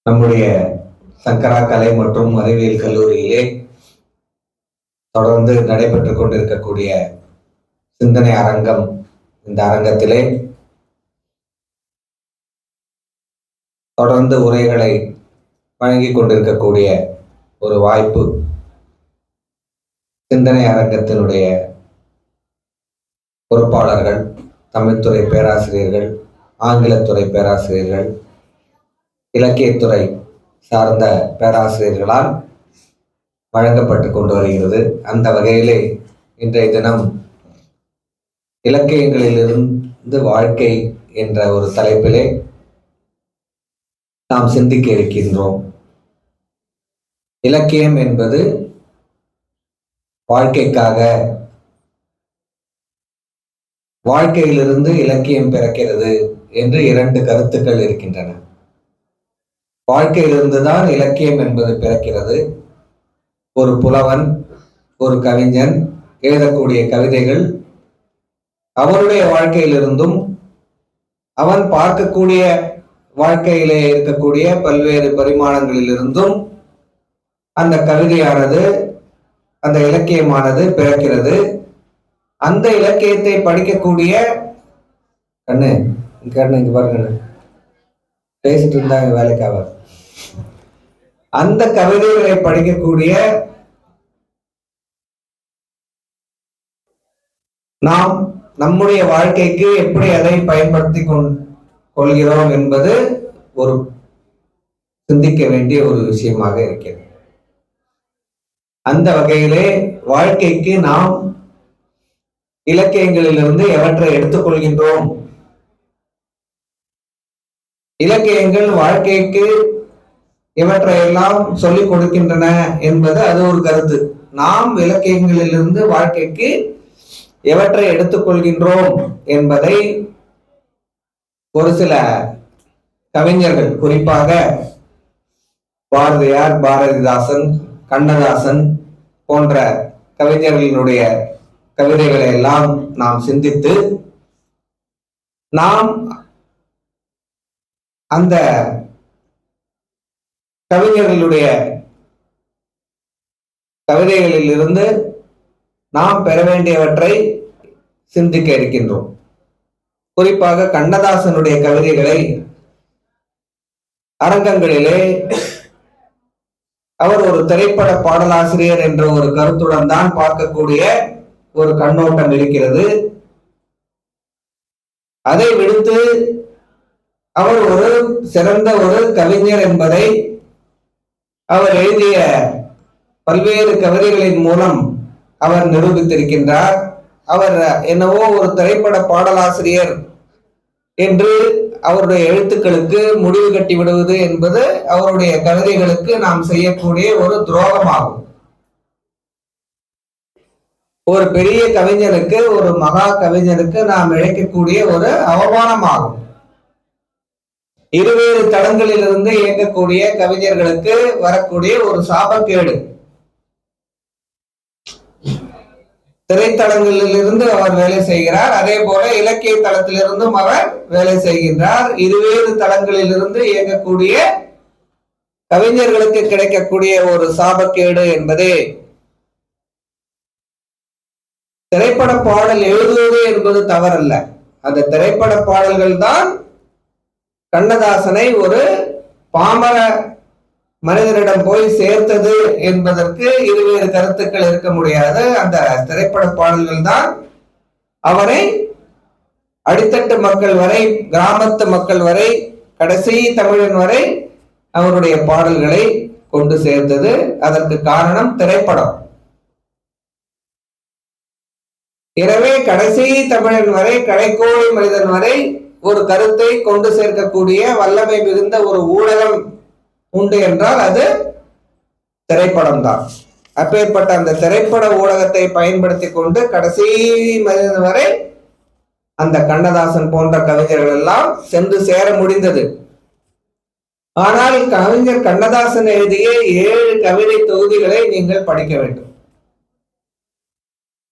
நம்முடைய சங்கரா கலை மற்றும் அறிவியல் கல்லூரியிலே தொடர்ந்து நடைபெற்றுக் கொண்டிருக்கக்கூடிய சிந்தனை அரங்கம். இந்த அரங்கத்திலே தொடர்ந்து உரைகளை வழங்கிக் கொண்டிருக்கக்கூடிய ஒரு வாய்ப்பு. சிந்தனை அரங்கத்தினுடைய பொறுப்பாளர்கள், தமிழ்துறை பேராசிரியர்கள், ஆங்கிலத்துறை பேராசிரியர்கள், இலக்கியத்துறை சார்ந்த பேராசிரியர்களால் வழங்கப்பட்டு கொண்டு வருகிறது. அந்த வகையிலே இன்றைய தினம் இலக்கியங்களிலிருந்து வாழ்க்கை என்ற ஒரு தலைப்பிலே நாம் சிந்திக்க இருக்கின்றோம். இலக்கியம் என்பது வாழ்க்கைக்காக, வாழ்க்கையிலிருந்து இலக்கியம் பிறக்கிறது என்று இரண்டு கருத்துக்கள் இருக்கின்றன. வாழ்க்கையிலிருந்துதான் இலக்கியம் என்பது பிறக்கிறது. ஒரு புலவன், ஒரு கவிஞன் எழுதக்கூடிய கவிதைகள் அவனுடைய வாழ்க்கையிலிருந்தும் அவன் பார்க்கக்கூடிய வாழ்க்கையிலே இருக்கக்கூடிய பல்வேறு பரிமாணங்களிலிருந்தும் அந்த கவிதையானது, அந்த இலக்கியமானது பிறக்கிறது. அந்த இலக்கியத்தை படிக்கக்கூடிய கண்ணு இங்க பாருங்க, பேசிட்டு இருந்தாங்க வேலைக்காக. அந்த கவிதைகளை படிக்கக்கூடிய நாம் நம்முடைய வாழ்க்கைக்கு எப்படி அதை பயன்படுத்தி கொள்கிறோம் என்பது ஒரு சிந்திக்க வேண்டிய ஒரு விஷயமாக இருக்கிறது. அந்த வகையிலே வாழ்க்கைக்கு நாம் இலக்கியங்களிலிருந்து எவற்றை எடுத்துக்கொள்கின்றோம், இலக்கியங்கள் வாழ்க்கைக்கு இவற்றையெல்லாம் சொல்லிக் கொடுக்கின்றன என்பது அது ஒரு கருத்து. நாம் இலக்கியங்களிலிருந்து வாழ்க்கைக்கு எவற்றை எடுத்துக்கொள்கின்றோம் என்பதை ஒரு சில கவிஞர்கள், குறிப்பாக பாரதியார், பாரதிதாசன், கண்ணதாசன் போன்ற கவிஞர்களினுடைய கவிதைகளை எல்லாம் நாம் சிந்தித்து நாம் அந்த கவிஞர்களுடைய கவிதைகளில் இருந்து நாம் பெற வேண்டியவற்றை சிந்திக்க இருக்கின்றோம். குறிப்பாக கண்ணதாசனுடைய கவிதைகளை அரங்கங்களிலே அவர் ஒரு திரைப்பட பாடலாசிரியர் என்ற ஒரு கருத்துடன் தான் பார்க்கக்கூடிய ஒரு கண்ணோட்டம் இருக்கிறது. அதை விடுத்து அவர் ஒரு சிறந்த ஒரு கவிஞர் என்பதை அவர் எழுதிய பல்வேறு கவிதைகளின் மூலம் அவர் நிரூபித்திருக்கின்றார். அவர் என்னவோ ஒரு திரைப்பட பாடலாசிரியர் என்று அவருடைய எழுத்துக்களுக்கு முடிவு கட்டி விடுவது என்பது அவருடைய கவிதைகளுக்கு நாம் செய்யக்கூடிய ஒரு துரோகமாகும். ஒரு பெரிய கவிஞனுக்கு, ஒரு மகா கவிஞனுக்கு நாம் இழைக்கக்கூடிய ஒரு அவமானமாகும். இருவேறு தளங்களிலிருந்து இயங்கக்கூடிய கவிஞர்களுக்கு வரக்கூடிய ஒரு சாபக்கேடு. திரைத்தளங்களிலிருந்து அவர் வேலை செய்கிறார், அதே போல இலக்கிய தளத்திலிருந்தும் அவர் வேலை செய்கின்றார். இருவேறு தளங்களிலிருந்து இயங்கக்கூடிய கவிஞர்களுக்கு கிடைக்கக்கூடிய ஒரு சாபக்கேடு என்பதே திரைப்பட பாடல் எழுதுவது என்பது தவறல்ல. அந்த திரைப்பட பாடல்கள் தான் கண்ணதாசனை ஒரு பாமர மனிதனிடம் போய் சேர்த்தது என்பதற்கு இருவேறு கருத்துக்கள் இருக்க முடியாது. அந்த திரைப்பட பாடல்கள் தான் அவரை அடித்தட்டு மக்கள் வரை, கிராமத்து மக்கள் வரை, கடைசி தமிழன் வரை அவருடைய பாடல்களை கொண்டு சேர்த்தது. அதற்கு காரணம் திரைப்படம். எனவே கடைசி தமிழன் வரை, கடைக்கோடி மனிதன் வரை ஒரு கருத்தை கொண்டு சேர்க்கக்கூடிய வல்லமை மிகுந்த ஒரு ஊடகம் உண்டு என்றால் அது திரைப்படம் தான். அப்பேற்பட்ட அந்த திரைப்பட ஊடகத்தை பயன்படுத்தி கொண்டு கடைசி மனிதன் வரை அந்த கண்ணதாசன் போன்ற கவிஞர்கள் எல்லாம் சென்று சேர முடிந்தது. ஆனால் கவிஞர் கண்ணதாசன் எழுதிய 7 கவிதை தொகுதிகளை நீங்கள் படிக்க வேண்டும்.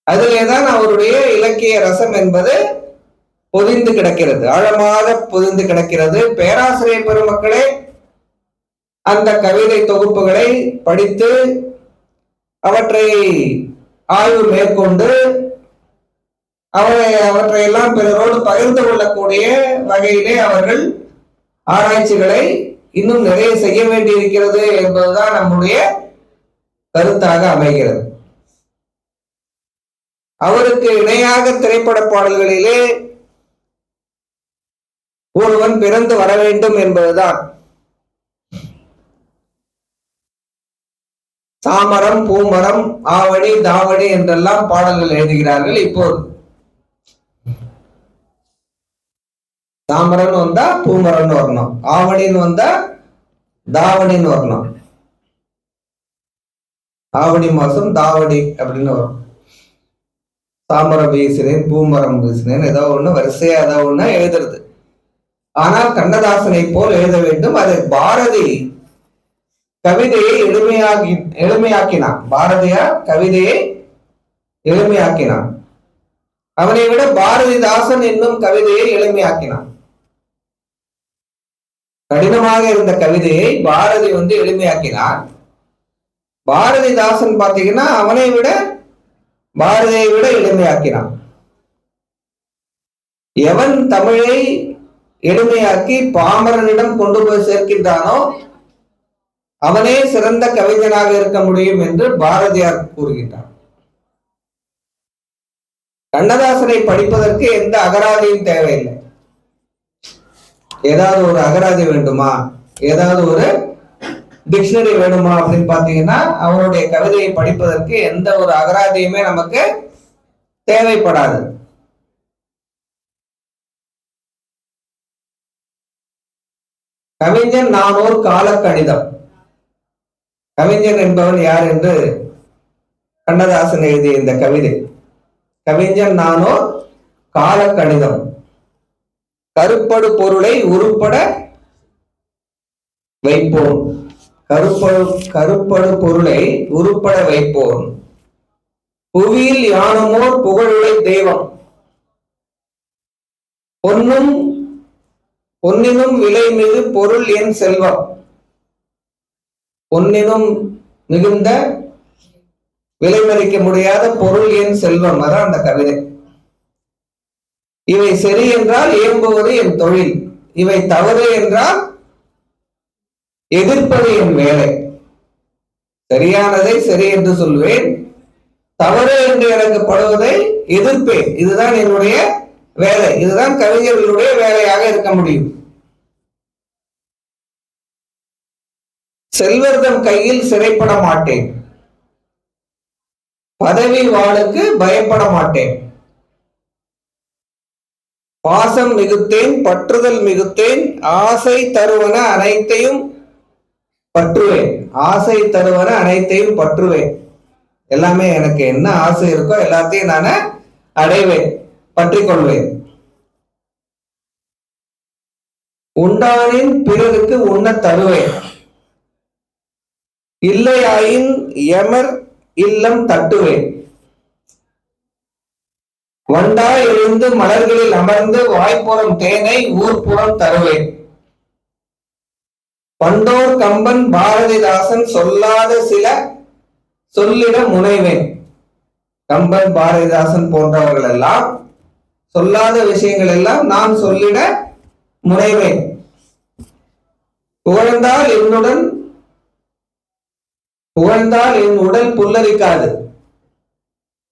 அதிலேதான் அவருடைய இலக்கிய ரசம் என்பது பொதிந்து கிடக்கிறது, ஆழமாக பொதிந்து கிடக்கிறது. பேராசிரியர் பெருமக்களே, அந்த கவிதை தொகுப்புகளை படித்து அவற்றை ஆய்வு மேற்கொண்டு அவற்றையெல்லாம் பிறரோடு பகிர்ந்து கொள்ளக்கூடிய வகையிலே அவர்கள் ஆராய்ச்சிகளை இன்னும் நிறைய செய்ய வேண்டியிருக்கிறது என்பதுதான் நம்முடைய கருத்தாக அமைகிறது. அவருக்கு இணையாக திரைப்பட பாடல்களிலே ஒருவன் பிறந்து வர வேண்டும் என்பதுதான். சாமரம், பூமரம், ஆவணி, தாவணி என்றெல்லாம் பாடல்கள் எழுதுகிறார்கள். இப்போது சாமரன் வந்தா பூமரன் வரணும், ஆவணின்னு வந்தா தாவணின்னு வரணும், ஆவணி மாசம் தாவணி அப்படின்னு வரும். சாமரம் வீசினேன், பூமரம் வீசினேன், ஏதோ ஒண்ணு வரிசையா ஏதோ ஒண்ணு எழுதுறது. ஆனால் கண்ணதாசனை போல் எழுத வேண்டும். அது பாரதி கவிதையை எளிமையாக்கினான். பாரதியார் கவிதையை எளிமையாக்கினான். அவனை விட பாரதிதாசன் என்னும் கவிதையை எளிமையாக்கினான். கடினமாக இருந்த கவிதையை பாரதி எளிமையாக்கினான். பாரதிதாசன் பாத்தீங்கன்னா அவனை விட பாரதியை விட எளிமையாக்கினான். எவன் தமிழை எளிமையாக்கி பாமரனிடம் கொண்டு போய் சேர்க்கின்றானோ அவனே சிறந்த கவிஞனாக இருக்க முடியும் என்று பாரதியார் கூறுகின்றார். கண்ணதாசனை படிப்பதற்கு எந்த அகராதியும் தேவையில்லை. ஏதாவது ஒரு அகராதி வேண்டுமா, ஏதாவது ஒரு டிக்ஷனரி வேணுமா அப்படின்னு பாத்தீங்கன்னா அவருடைய கவிதையை படிப்பதற்கு எந்த ஒரு அகராதியுமே நமக்கு தேவைப்படாது. கவிஞன் நானூர் காலக்கணிதம். கவிஞன் என்பவன் யார் என்று கண்ணதாசன் எழுதிய இந்த கவிதை. கவிஞன் நானூர் காலக்கணிதம். கருப்படு பொருளை உருப்பட வைப்போம். கருப்படு பொருளை உருப்பட வைப்போம். புவியில் யானுமோர் புகழுளை தெய்வம். பொன்னினும் விலை மிகு பொருள் என் செல்வம். பொன்னினும் மிகுந்த விலை மதிக்க முடியாத பொருள் என் செல்வம். அதான் அந்த கவிதை. இவை சரி என்றால் இயம்புவது என் தொழில், இவை தவறு என்றால் எதிர்ப்பது என் வேலை. சரியானதை சரி என்று சொல்வேன், தவறு என்று எனக்கு படுவதை எதிர்ப்பேன். இதுதான் என்னுடைய வேலை. இதுதான் கவிஞர்களுடைய வேலையாக இருக்க முடியும். செல்வர்தம் கையில் சிறைப்பட மாட்டேன், பதவி வாளுக்கு பயப்பட மாட்டேன். பாசம் மிகுத்தேன், பற்றுதல் மிகுத்தேன், ஆசை தருவன அனைத்தையும் பற்றுவேன். ஆசை தருவன அனைத்தையும் பற்றுவேன். எல்லாமே எனக்கு என்ன ஆசை இருக்கோ எல்லாத்தையும் நான் அடைவேன், பற்றி கொள்வேன். உண்டானின் பிறருக்கு உண்ண தருவேன், இல்லையாயின் எமர் இல்லம் தட்டுவேன். வண்டாய் எழுந்து மலர்களில் அமர்ந்து வாய்ப்புறம் தேனை ஊர்ப்புறம் தருவேன். பண்டோர் கம்பன் பாரதிதாசன் சொல்லாத சில சொல்லிட முனைவேன். கம்பன் பாரதிதாசன் போன்றவர்கள் எல்லாம் சொல்லாத விஷயங்கள் எல்லாம் நான் சொல்லிட முனைவேன். புகழ்ந்தால் என் உடல் புல்லரிக்காது.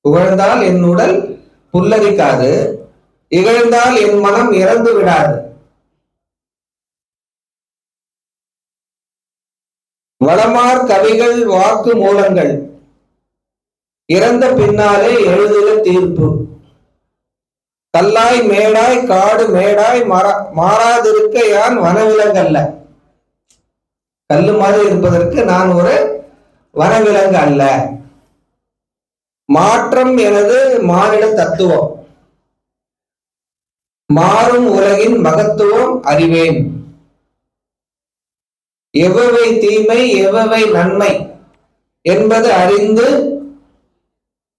புகழ்ந்தால் என் உடல் புல்லரிக்காது, இகழ்ந்தால் என் மனம் இறந்து விடாது. வளமார் கவிகள் வாக்கு மூலங்கள், இறந்த பின்னாலே எழுதுக தீர்ப்பு. கல்லாய் மேடாய் காடு மேடாய் மாறாதிருக்க யான் வனவிலங்கல்ல. கல்லு மாதிரி இருப்பதற்கு நான் ஒரு வனவிலங்கு அல்ல. மாற்றம் எனது மானிட தத்துவம், மாறும் உலகின் மகத்துவம் அறிவேன். எவ்வவை தீமை எவ்வவை நன்மை என்பது அறிந்து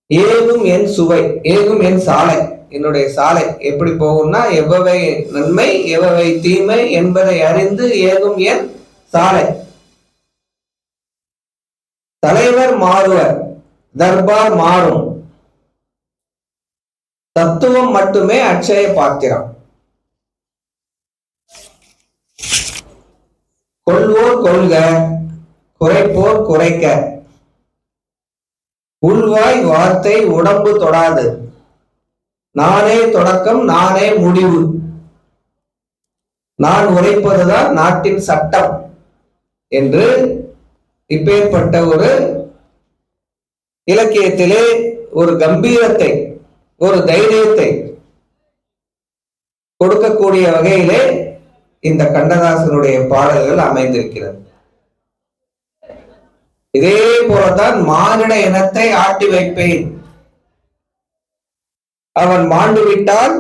ஏகும் என் சுவை, ஏகும் என் சாலை. என்னுடைய சாலை எப்படி போகும்னா எவ்வவை நன்மை எவ்வவை தீமை என்பதை அறிந்து ஏகும் என் சாலை. தலைவர் மாறுவர், தர்பார் மாறும், தத்துவம் மட்டுமே அட்சய பாத்திரம். கொள்வோர் கொள்க, குறைப்போர் குறைக்க, உள்வாய் வார்த்தை உடம்பு தொடாது, நானே தொடக்கம் நானே முடிவு, நான் உரைப்பதுதான் நாட்டின் சட்டம் என்று இப்பேற்பட்ட ஒரு இலக்கியத்திலே ஒரு கம்பீரத்தை, ஒரு தைரியத்தை கொடுக்கக்கூடிய வகையிலே இந்த கண்ணதாசனுடைய பாடல்கள் அமைந்திருக்கிறது. இதே போலதான் மானிட இனத்தை ஆட்டி வைப்பேன், அவன் மாண்டு விட்டால்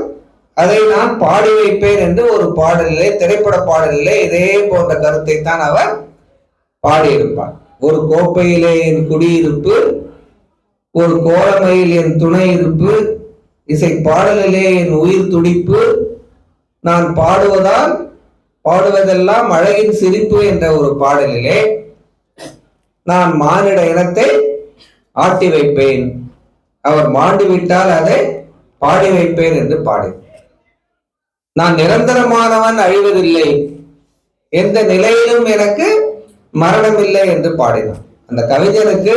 அதை நான் பாடி வைப்பேன் என்று ஒரு பாடலிலே, திரைப்பட பாடலிலே இதே போன்ற கருத்தை தான் அவர் பாடியிருப்பார். ஒரு கோப்பையிலே என் குடியிருப்பு, ஒரு கோலமையில் என் துணை இருப்பு, இசை பாடலிலே என் உயிர் துடிப்பு, நான் பாடுவதெல்லாம் அழகின் சிரிப்பு என்ற ஒரு பாடலிலே நான் மானிட இனத்தை ஆட்டி வைப்பேன், அவர் மாண்டு விட்டால் அதை பாடி வைப்பேன் என்று பாடி, நான் நிரந்தரமானவன், அழிவதில்லை, எந்த நிலையிலும் எனக்கு மரணம் இல்லை என்று பாடினான். அந்த கவிஞனுக்கு,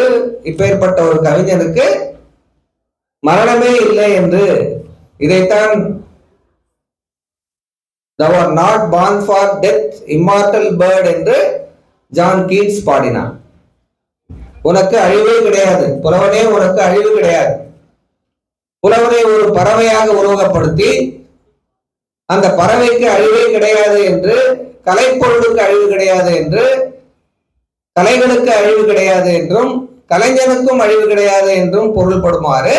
இப்பேற்பட்ட ஒரு கவிஞனுக்கு மரணமே இல்லை என்று, இதைத்தான் thou art not born for death, immortal bird என்று ஜான் கீட்ஸ் பாடினான். உனக்கு அழிவே கிடையாது புலவனே, உனக்கு அழிவு கிடையாது. புலவனை ஒரு பறவையாக உருவகப்படுத்தி அந்த பறவைக்கு அழிவே கிடையாது என்று, கலைப்பொருளுக்கு அழிவு கிடையாது என்று, கலைகளுக்கு அழிவு கிடையாது என்றும், கலைஞனுக்கும் அழிவு கிடையாது என்றும் பொருள்படுமாறு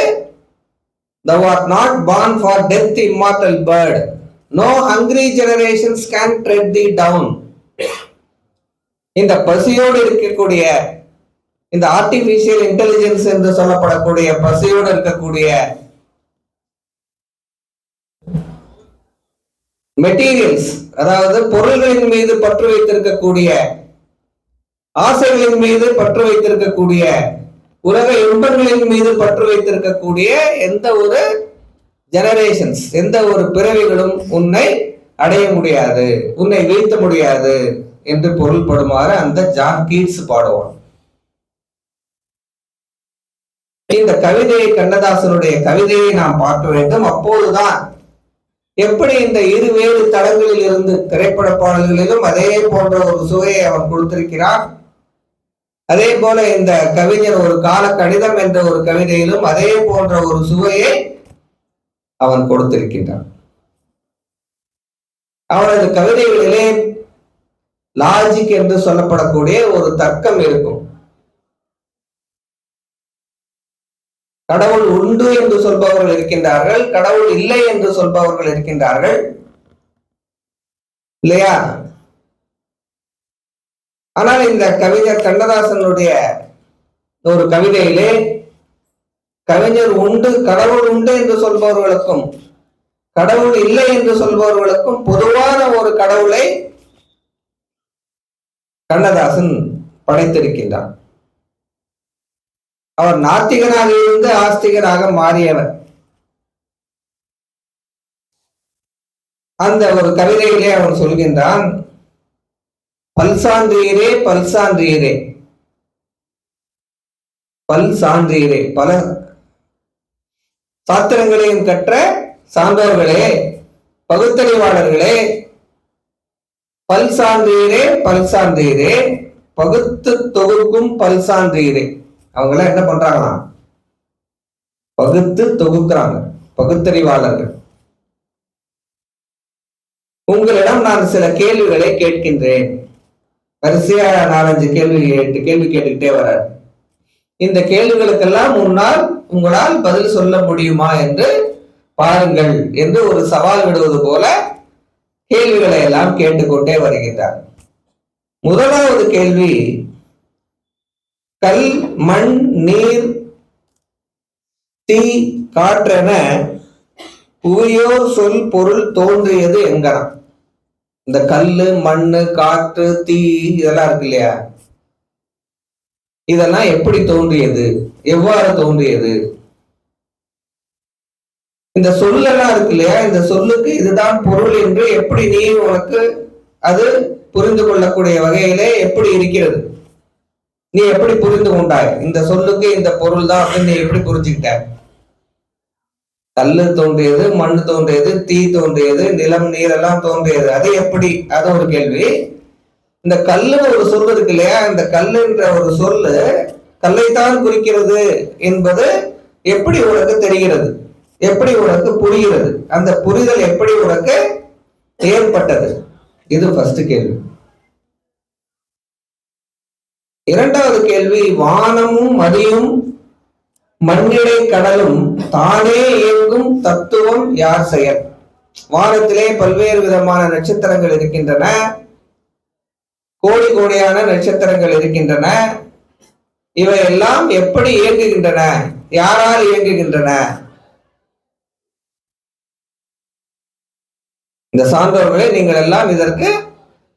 thou art not born for death, immortal bird, no hungry generations can tread thee down. இந்த பசியோடு இருக்கக்கூடிய, இந்த ஆர்டிபிஷியல் இன்டெலிஜென்ஸ் என்று சொல்லப்படக்கூடிய பசியோடு இருக்கக்கூடிய மெட்டீரியல்ஸ், அதாவது பொருள்களின் மீது பற்று வைத்திருக்கக்கூடிய, ஆசைகளின் மீது பற்று வைத்திருக்கக்கூடிய, உலக இன்பங்களின் மீது பற்று வைத்திருக்கக்கூடிய எந்த ஒரு ஜெனரேஷன்ஸ், எந்த ஒரு பிறவிகளும் உன்னை அடைய முடியாது, உன்னை வீழ்த்த முடியாது என்று பொருள்படுமாறு அந்த ஜான் கீட்ஸ் பாடுவான். இந்த கவிதையை, கண்ணதாசனுடைய கவிதையை நாம் பார்க்க வேண்டும். அப்போதுதான் எப்படி இந்த இருவேறு தளங்களில் இருந்து, திரைப்பட பாடல்களிலும் அதே போன்ற ஒரு சுவையை அவன் கொடுத்திருக்கிறான். அதே போல இந்த கவிஞர் ஒரு கால கடிதம் என்ற ஒரு கவிதையிலும் அதே போன்ற ஒரு சுவையை அவன் கொடுத்திருக்கின்றான். அவனது கவிதைகளிலே லாஜிக் என்று சொல்லப்படக்கூடிய ஒரு தர்க்கம் இருக்கும். கடவுள் உண்டு என்று சொல்பவர்கள் இருக்கின்றார்கள், கடவுள் இல்லை என்று சொல்பவர்கள் இருக்கின்றார்கள், இல்லையா? ஆனால் இந்த கவிஞர் கண்ணதாசனுடைய ஒரு கவிதையிலே கவிஞர் உண்டு, கடவுள் உண்டு என்று சொல்பவர்களுக்கும் கடவுள் இல்லை என்று சொல்பவர்களுக்கும் பொதுவான ஒரு கடவுளை கண்ணதாசன் படைத்திருக்கின்றார். அவர் நாத்திகனாக இருந்து ஆஸ்திகராக மாறியவர். அந்த ஒரு கவிதையிலே அவன் சொல்கின்றான், பல்சான்றியரே பல்சான்றியரே, பல்சான்றியரே, பல சாத்திரங்களையும் கற்ற சான்றோர்களே, பகுத்தறிவாளர்களே, பல்சான்றியரே பல்சான்றியரே, பகுத்து தொகுக்கும் பல்சான்றியரே. அவங்க எல்லாம் என்ன பண்றாங்களாம்? பகுத்து தொகுக்கிறாங்க, பகுத்தறிவாளர்கள். உங்களிடம் நான் சில கேள்விகளை கேட்கின்றேன். வரிசையா 4-5 கேள்வி கேட்டுக்கிட்டே வர்றார். இந்த கேள்விகளுக்கெல்லாம் முன்னால் உங்களால் பதில் சொல்ல முடியுமா என்று பாருங்கள் என்று ஒரு சவால் விடுவது போல கேள்விகளை எல்லாம் கேட்டுக்கொண்டே வருகின்றார். முதலாவது கேள்வி, கல், மண், நீர், தீ, காற்றென புவியோர் சொல் பொருள் தோன்றியது எங்கனம். இந்த கல்லு, மண்ணு, காற்று, தீ இதெல்லாம் இருக்கு இல்லையா, இதெல்லாம் எப்படி தோன்றியது, எவ்வாறு தோன்றியது? இந்த சொல்லெல்லாம் இருக்கு இல்லையா, இந்த சொல்லுக்கு இதுதான் பொருள் என்று எப்படி நீ உனக்கு அது புரிந்து கொள்ளக்கூடிய வகையிலே எப்படி இருக்கிறது? நீ எப்படி புரிந்து கொண்டாய்? இந்த சொல்லுக்கு இந்த பொருள் தான் அப்படின்னு நீ எப்படி புரிஞ்சுக்கிட்ட? கல்லு தோன்றியது, மண் தோன்றியது, தீ தோன்றியது, நிலம் நீரெல்லாம் தோன்றியது, அது எப்படி? அது ஒரு கேள்வி. இந்த கல்லுன்னு ஒரு சொல் இருக்கு இல்லையா, இந்த கல்லுன்ற ஒரு சொல்லு கல்லைத்தான் குறிக்கிறது என்பது எப்படி உனக்கு தெரிகிறது, எப்படி உனக்கு புரிகிறது, அந்த புரிதல் எப்படி உனக்கு ஏற்பட்டது? இது ஃபர்ஸ்ட் கேள்வி. இரண்டாவது கேள்வி, வானமும் மதியும் மண்ணிடை கடலும் தானே இயங்கும் தத்துவம் யார் செயல்? வானத்திலே பல்வேறு விதமான நட்சத்திரங்கள் இருக்கின்றன, கோடி கோடியான நட்சத்திரங்கள் இருக்கின்றன. இவை எல்லாம் எப்படி இயங்குகின்றன, யாரால் இயங்குகின்றன? இந்த சான்றோர்களை நீங்கள் எல்லாம் இதற்கு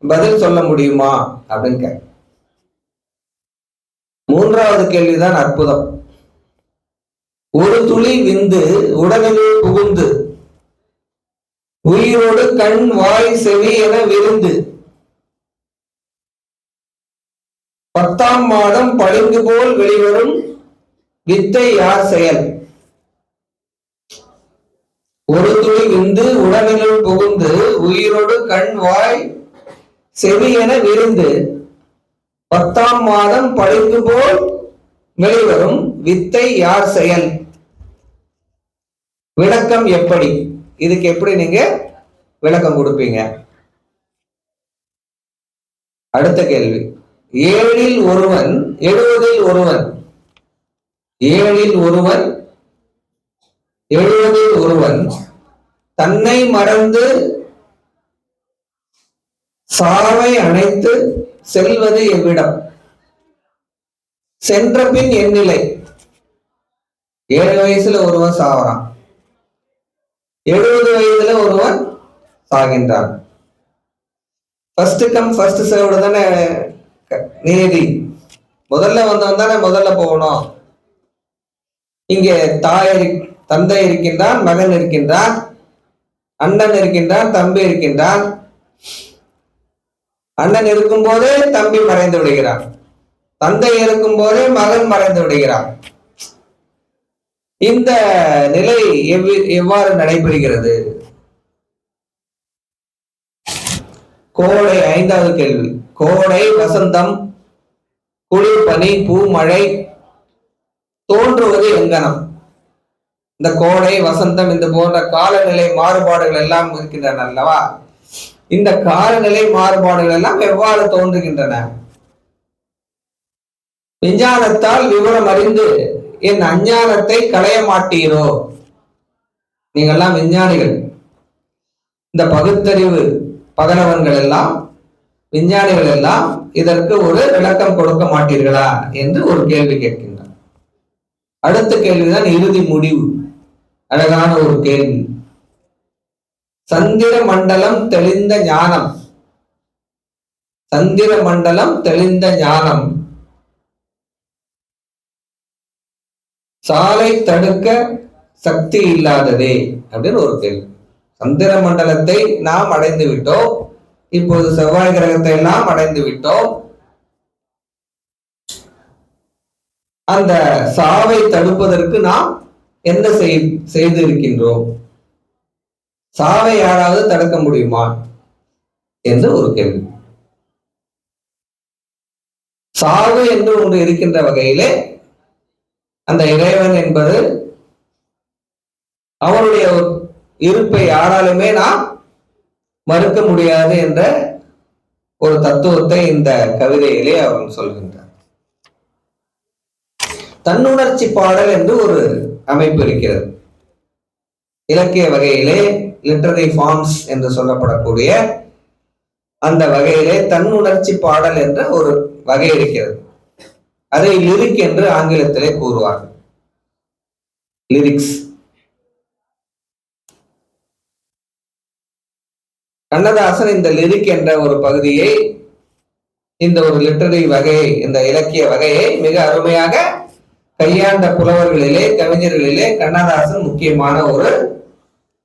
பதில் சொல்ல முடியுமா அப்படின்னு கேட்க. மூன்றாவது கேள்விதான் அற்புதம். ஒரு துளி விந்து உடலில் புகுந்து உயிரோடு கண் வாய் செவி என விருந்து 10ஆம் மாதம் பளிங்கு போல் வெளிவரும் வித்தை யார் செயல்? ஒரு துளி விந்து உடலினுள் புகுந்து உயிரோடு கண் வாய் செவி என விருந்து 10ஆம் மாதம் பளிங்கு போல் வெளிவரும் வித்தை யார் செயல்? விளக்கம் எப்படி? இதுக்கு எப்படி நீங்க விளக்கம் கொடுப்பீங்க? அடுத்த கேள்வி, 7ல் ஒருவன் 70ல் ஒருவன், 7ல் ஒருவன் 70ல் ஒருவன் தன்னை மறந்து சாவை அணைத்து செல்வது எவ்விடம்? சென்ற பின் என் நிலை? 7 வயசுல ஒருவன் சாவறான், 70 வயதுல ஒருவன் சாகின்றான். ஃபர்ஸ்ட் கம் ஃபர்ஸ்ட் சர்வ்டு தானே நீதி. முதல்ல வந்தவன் தானே முதல்ல போகணும். இங்கே தந்தை இருக்கின்றான், மகன் இருக்கின்றான், அண்ணன் இருக்கின்றான், தம்பி இருக்கின்றான். அண்ணன் இருக்கும் போதே தம்பி மறைந்து விடுகிறான், தந்தை இருக்கும் போதே மகன் மறைந்து விடுகிறான். இந்த நிலை எவ்வாறு நடைபெறுகிறது? கோடை, 5வது கேள்வி, கோடை, வசந்தம், குளிர், பனி, பூ, மழை தோன்றுவது எங்கனம்? இந்த கோடை, வசந்தம், இந்த போன்ற காலநிலை மாறுபாடுகள் எல்லாம் இருக்கின்றன அல்லவா? இந்த காலநிலை மாறுபாடுகள் எல்லாம் எவ்வாறு தோன்றுகின்றன? விஞ்ஞானத்தால் விவரம் அறிந்து என் அஞ்ஞானத்தை களைய மாட்டீரோ? நீங்கள்லாம் விஞ்ஞானிகள், இந்த பகுத்தறிவு பகலவன்கள் எல்லாம், விஞ்ஞானிகள் எல்லாம் இதற்கு ஒரு விளக்கம் கொடுக்க மாட்டீர்களா என்று ஒரு கேள்வி கேட்கின்றார். அடுத்த கேள்விதான் இறுதி முடிவு. அழகான ஒரு கேள்வி. சந்திர மண்டலம் தெளிந்த ஞானம், சந்திர மண்டலம் தெளிந்த ஞானம் சாலை தடுக்க சக்தி இல்லாததே அப்படின்னு ஒரு கேள்வி. சந்திர மண்டலத்தை நாம் அடைந்து விட்டோம், இப்போது செவ்வாய் கிரகத்தை எல்லாம் அடைந்து விட்டோம். அந்த சாவை தடுப்பதற்கு நாம் என்ன செய்து இருக்கின்றோம்? சாவை யாராவது தடுக்க முடியுமா என்று ஒரு கேள்வி. சாவு என்று ஒன்று இருக்கின்ற வகையிலே அந்த இறைவன் என்பது அவருடைய இருப்பை யாராலுமே நாம் மறுக்க முடியாது என்ற ஒரு தத்துவத்தை இந்த கவிதையிலே அவர் சொல்கின்றார். தன்னுணர்ச்சி பாடல் என்று ஒரு அமைப்பு இருக்கிறது. இலக்கிய வகையிலே லிட்டரரி ஃபார்ம்ஸ் என்று சொல்லப்படக்கூடிய அந்த வகையிலே தன்னுணர்ச்சி பாடல் என்ற ஒரு வகை இருக்கிறது. அதை லிரிக் என்று ஆங்கிலத்திலே கூறுவார்கள். லிரிக்ஸ். கண்ணதாசன் இந்த லிரிக் என்ற ஒரு பகுதியை இந்த ஒரு லிட்டரரி வகையை, இந்த இலக்கிய வகையை மிக அருமையாக கையாண்ட புலவர்களிலே, கவிஞர்களிலே கண்ணதாசன் முக்கியமான ஒரு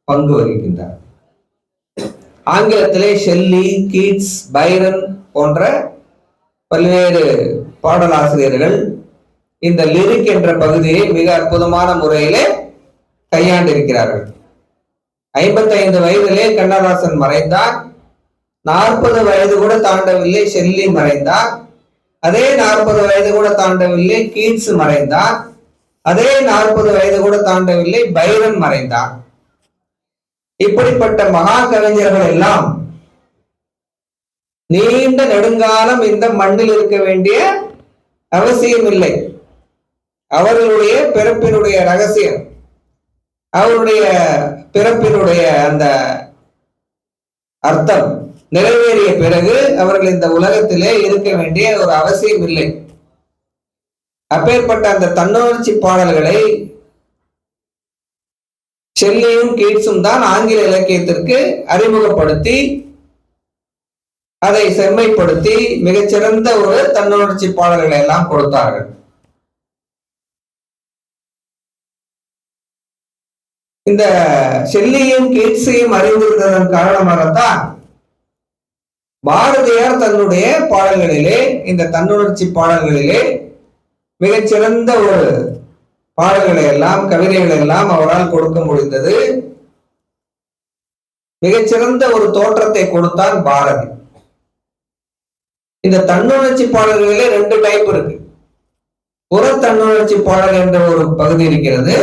பங்கு வகிக்கின்றார். ஆங்கிலத்திலே ஷெல்லி, கீட்ஸ், பைரன் போன்ற பல்வேறு பாடலாசிரியர்கள் இந்த லிரிக் என்ற பகுதியை மிக அற்புதமான முறையிலே கையாண்டிருக்கிறார்கள். 55 வயதிலே கண்ணதாசன் மறைந்தார். 40 வயது கூட தாண்டவில்லை ஷெல்லி மறைந்தார். அதே 40 வயது கூட தாண்டவில்லை கீட்ஸ் மறைந்தார். அதே 40 வயது கூட தாண்டவில்லை பைரன் மறைந்தார். இப்படிப்பட்ட மகா கவிஞர்கள் எல்லாம் நீண்ட நெடுங்காலம் இந்த மண்ணில் இருக்க வேண்டிய அவசியம் இல்லை. அவர்களுடைய பிறப்பினுடைய ரகசியம், அவருடைய பிறப்பினுடைய அந்த அர்த்தம் நிறைவேறிய பிறகு அவர்கள் இந்த உலகத்திலே இருக்க வேண்டிய ஒரு அவசியம் இல்லை. அப்பேற்பட்ட அந்த தன்னுணர்ச்சி பாடல்களை ஷெல்லியும் கீட்ஸும் தான் ஆங்கில இலக்கியத்திற்கு அறிமுகப்படுத்தி அதை செம்மைப்படுத்தி மிகச்சிறந்த ஒரு தன்னுணர்ச்சி பாடல்களை எல்லாம் கொடுத்தார்கள். இந்த ஷெல்லியும் கீட்ஸையும் அறிந்திருந்ததன் காரணமாகத்தான் பாரதியார் தன்னுடைய பாடல்களிலே, இந்த தன்னுணர்ச்சி பாடல்களிலே மிகச்சிறந்த ஒரு பாடல்களை எல்லாம், கவிதைகளை எல்லாம் அவரால் கொடுக்க முடிந்தது. மிகச்சிறந்த ஒரு தோற்றத்தை கொடுத்தான் பாரதி. இந்த தன்னுணர்ச்சி பாடல்களிலே 2 டைப் இருக்கு. புற தன்னுணர்ச்சி பாடல் என்ற ஒரு பகுதி இருக்கிறது,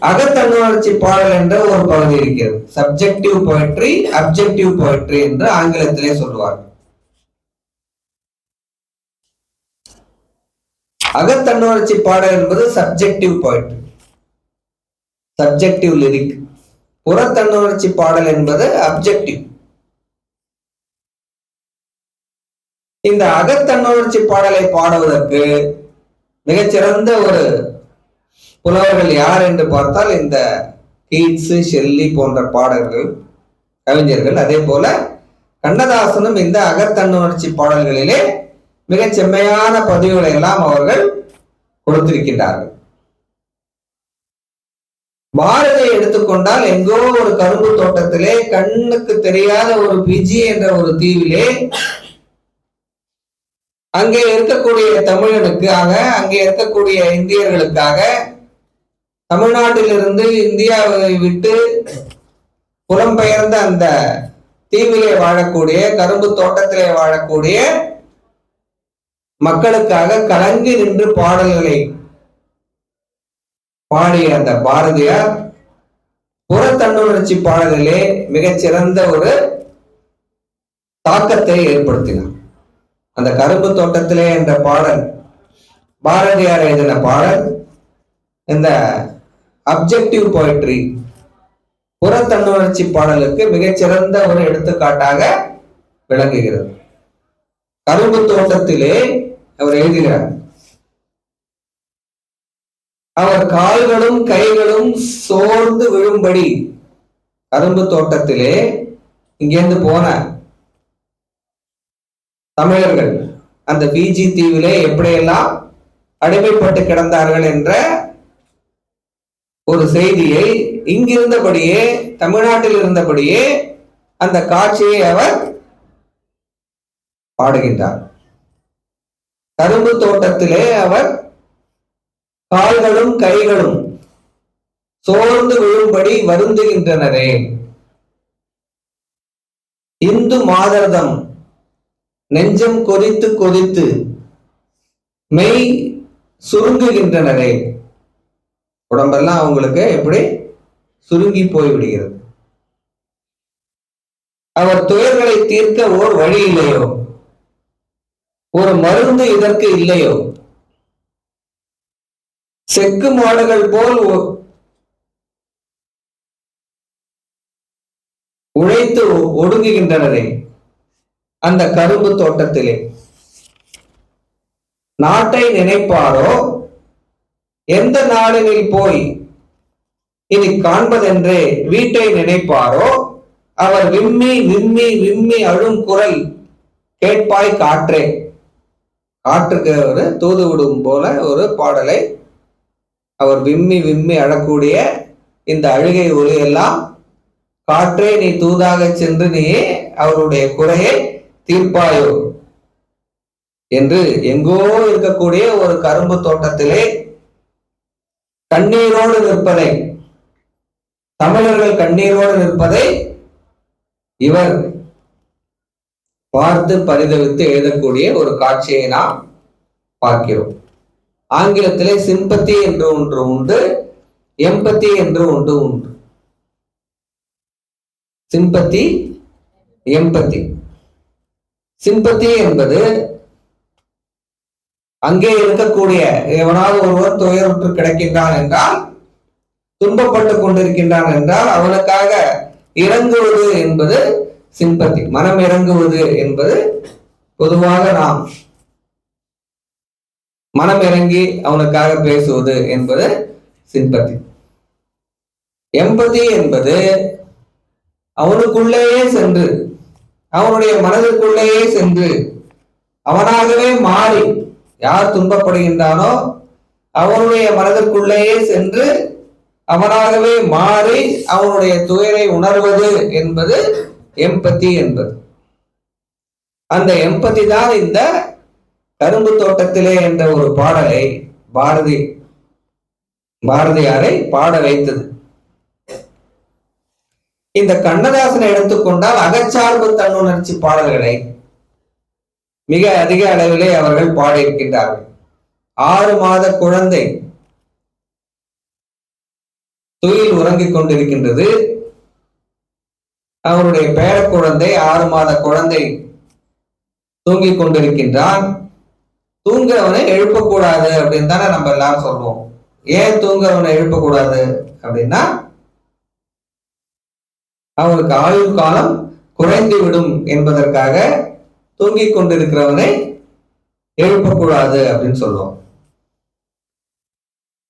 அகத்தன்னுணர்ச்சி பாடல் என்ற ஒரு பகுதி இருக்கிறது. சப்ஜெக்டிவ் போயட்ரி, அப்ஜெக்டிவ் போயட்ரி என்று ஆங்கிலத்திலே சொல்லுவார்கள். அகத்தன்னுணர்ச்சி பாடல் என்பது சப்ஜெக்டிவ் போயட்ரி, சப்ஜெக்டிவ் லிரிக். புறத்தன்னுணர்ச்சி பாடல் என்பது அப்ஜெக்டிவ். இந்த அகத்தன்னுணர்ச்சி பாடலை பாடுவதற்கு மிகச்சிறந்த ஒரு புலவர்கள் யார் என்று பார்த்தால் இந்த கீட்ஸ், ஷெல்லி போன்ற பாடல்கள், கவிஞர்கள். அதே போல கண்ணதாசனும் இந்த அகத்தன்னுணர்ச்சி பாடல்களிலே மிகச் செம்மையான பதிவுகளை எல்லாம் அவர்கள் கொடுத்திருக்கின்றார்கள். பாரதியை எடுத்துக்கொண்டால் எங்கோ ஒரு கரும்பு தோட்டத்திலே கண்ணுக்கு தெரியாத ஒரு பிஜி என்ற ஒரு தீவிலே அங்கே இருக்கக்கூடிய தமிழனுக்காக, அங்கே இருக்கக்கூடிய இந்தியர்களுக்காக, தமிழ்நாட்டிலிருந்து இந்தியாவை விட்டு புலம்பெயர்ந்த அந்த தீவிலே வாழக்கூடிய, கரும்பு தோட்டத்திலே வாழக்கூடிய மக்களுக்காக கலங்கி நின்று பாடல்களை பாடிய அந்த பாரதியார் புற தன்னுணர்ச்சி பாடலிலே மிகச்சிறந்த ஒரு தாக்கத்தை ஏற்படுத்தினார். அந்த கரும்பு தோட்டத்திலே என்ற பாடல் பாரதியார் எழுதின பாடல் இந்த அப்ஜெக்டிவ் போயட்ரி, புற தன்னுணர்ச்சி பாடலுக்கு மிகச்சிறந்த ஒரு எடுத்துக்காட்டாக விளங்குகிறது. கரும்பு தோட்டத்திலே அவர் எழுதுகிறார், அவர் கால்களும் கைகளும் சோர்ந்து விழும்படி. கரும்பு தோட்டத்திலே இங்கிருந்து போன தமிழர்கள் அந்த பிஜி தீவிலே எப்படியெல்லாம் அடிமைப்பட்டு கிடந்தார்கள் என்ற ஒரு செய்தியை இங்கிருந்தபடியே, தமிழ்நாட்டில் இருந்தபடியே அந்த காட்சியை அவர் பாடுகின்றார். கரும்பு தோட்டத்திலே அவர் கால்களும் கைகளும் சோர்ந்து விழும்படி வருந்துகின்றனரே, இந்து மாதர்தம் நெஞ்சம் கொதித்து கொதித்து மெய் சுருங்குகின்றனரே. உடம்பெல்லாம் அவங்களுக்கு எப்படி சுருங்கி போய் விடுகிறது. அவர் துயர்களை தீர்க்க ஓர் வழி இல்லையோ, ஒரு மருந்து இதற்கு இல்லையோ, செக்கு மாடுகள் போல் உழைத்து ஒடுங்குகின்றனரே அந்த கரும்பு தோட்டத்திலே. நாட்டை நினைப்பாரோ, எந்த நாளினில் போய் இனி காண்பதென்றே வீட்டை நினைப்பாரோ, அவர் விம்மி விம்மி விம்மி அழும் குரல் கேட்பாய் காற்றே, காற்றுக்கு ஒரு தூது விடும் போல ஒரு பாடலை அவர் விம்மி விம்மி அழக்கூடிய இந்த அழுகை ஒலியெல்லாம் காற்றே நீ தூதாக சென்று நீ அவருடைய குறையை தீர்ப்பாயோ என்று எங்கோ இருக்கக்கூடிய ஒரு கரும்பு தோட்டத்திலே கண்ணீரோடு நிற்பதை, தமிழர்கள் கண்ணீரோடு நிற்பதை இவர் பார்த்து பரிதவித்து எழுதக்கூடிய ஒரு காட்சியை நாம் பார்க்கிறோம். ஆங்கிலத்திலே சிம்பத்தி என்று ஒன்று உண்டு, எம்பத்தி என்று ஒன்று உண்டு. சிம்பத்தி, எம்பத்தி. சிம்பத்தி என்பது அங்கே இருக்கக்கூடிய எவனாவது ஒருவர் துயருற்று கிடக்கின்றான் என்றால், துன்பப்பட்டு கொண்டிருக்கின்றான் என்றால் அவனுக்காக இறங்குவது என்பது சிம்பத்தி. மனம் இறங்குவது என்பது பொதுவாக நாம் மனம் இறங்கி அவனுக்காக பேசுவது என்பது சிம்பத்தி. எம்பதி என்பது அவனுக்குள்ளேயே சென்று, அவனுடைய மனதிற்குள்ளேயே சென்று, அவனாகவே மாறி, யார் துன்பப்படுகின்றானோ அவனுடைய மனதிற்குள்ளேயே சென்று அவனாகவே மாறி அவனுடைய துயரை உணர்வது என்பது எம்பத்தி என்பது. அந்த எம்பத்தி தான் இந்த கரும்பு தோட்டத்திலே என்ற ஒரு பாடலை பாரதியாரை பாட வைத்தது. இந்த கண்ணதாசனை எடுத்துக்கொண்டால் அகச்சார்பு தன்னுணர்ச்சி பாடல்களை மிக அதிக அளவிலே அவர்கள் பாடியிருக்கின்றார்கள். 6 மாத குழந்தை துயில் உறங்கிக் கொண்டிருக்கின்றது. அவருடைய பேர குழந்தை 6 மாத குழந்தை தூங்கிக் கொண்டிருக்கின்றான். தூங்குறவனை எழுப்பக்கூடாது அப்படின்னு தானே நம்ம எல்லாரும் சொல்லுவோம். ஏன் தூங்குறவனை எழுப்பக்கூடாது அப்படின்னா, அவனுக்கு ஆயுள் காலம் குறைந்து விடும் என்பதற்காக தூங்கிக் கொண்டிருக்கிறவனை எழுப்பக்கூடாது அப்படின்னு சொல்லுவோம்.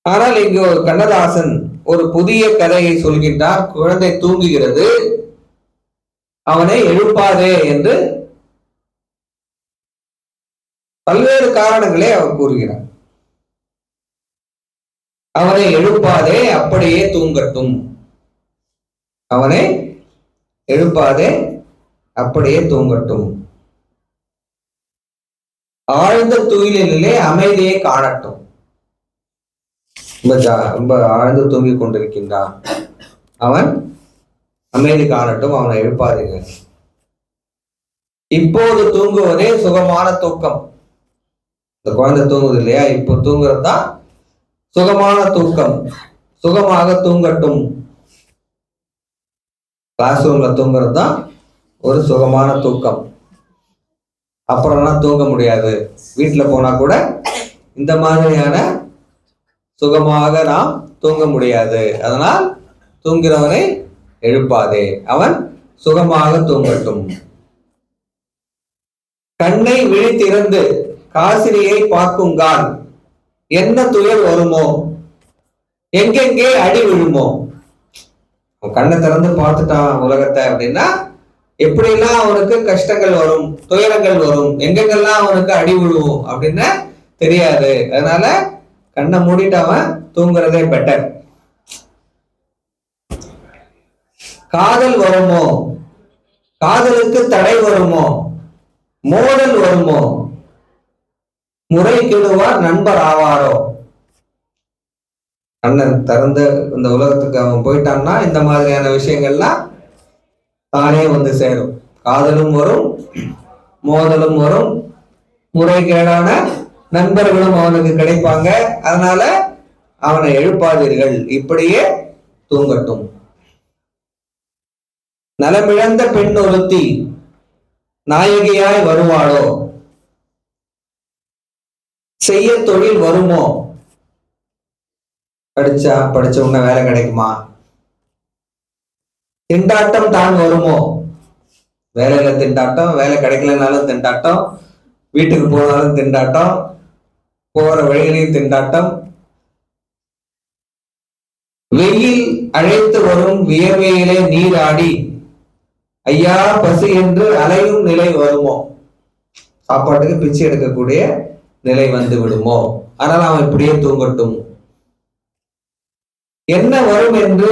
ஆனால் இங்கு ஒரு கண்ணதாசன் ஒரு புதிய கதையை சொல்கின்றார். குழந்தை தூங்குகிறது, அவனை எழுப்பாதே என்று பல்வேறு காரணங்களே அவர் கூறுகிறார். அவனை எழுப்பாதே, அப்படியே தூங்கட்டும். அவனை எழுப்பாதே, அப்படியே தூங்கட்டும். ஆழ்ந்த துயிலிலே அமைதியை காணட்டும். ரொம்ப ஆழ்ந்து தூங்கிக் கொண்டிருக்கின்றான், அவன் அமைதி காணட்டும், அவனை எழுப்பாதீங்க. இப்போது தூங்குவதே சுகமான தூக்கம். இந்த குழந்தை தூங்குது இல்லையா, இப்போ தூங்குறது தான் சுகமான தூக்கம். சுகமாக தூங்கட்டும். கிளாஸ் ரூம்ல தூங்குறது தான் ஒரு சுகமான தூக்கம். அப்புறம்லாம் தூங்க முடியாது. வீட்டுல போனா கூட இந்த மாதிரியான சுகமாக நாம் தூங்க முடியாது. அதனால் தூங்கிறவனை எழுப்பாதே, அவன் சுகமாக தூங்கட்டும். கண்ணை விழித்திருந்து காசினியை பார்க்குங்கால் என்ன துயர் வருமோ, எங்கெங்கே அடி விழுமோ. கண்ணை திறந்து பார்த்துட்டான் உலகத்தை அப்படின்னா எப்படிலாம் அவனுக்கு கஷ்டங்கள் வரும், துயரங்கள் வரும், எங்கெங்கெல்லாம் அவனுக்கு அடி விழுவும் அப்படின்னு தெரியாது. அதனால கண்ணை மூடிட்டு அவன் தூங்குறதே பெட்டர். காதல் வருமோ, காதலுக்கு தடை வருமோ, மோதல் வருமோ, முறை கெடுவார் நண்பர் ஆவாரோ. கண்ணன் திறந்து இந்த உலகத்துக்கு அவன் போயிட்டான்னா இந்த மாதிரியான விஷயங்கள்லாம் தானே வந்து சேரும். காதலும் வரும், மோதலும் வரும், முறைகேடான நண்பர்களும் அவனுக்கு கிடைப்பாங்க. அதனால அவனை எழுப்பாதீர்கள், இப்படியே தூங்கட்டும். நலமிழந்த பெண் ஒருத்தி நாயகியாய் வருவாளோ, செய்ய தொழில் வருமோ. படிச்ச உடனே வேலை கிடைக்குமா, திண்டாட்டம் தான் வருமோ. வேலையில திண்டாட்டம், வேலை கிடைக்கலனாலும் திண்டாட்டம், வீட்டுக்கு போனாலும் திண்டாட்டம், போற வழியிலையும் திண்டாட்டம். வெயில் அழைத்து வரும் வியர்வையிலே நீராடி ஐயா பசி என்று அலையும் நிலை வருமோ. சாப்பாட்டுக்கு பிச்சை எடுக்கக்கூடிய நிலை வந்து விடுமோ? ஆனால் அவன் இப்படியே தூங்கட்டும். என்ன வரும் என்று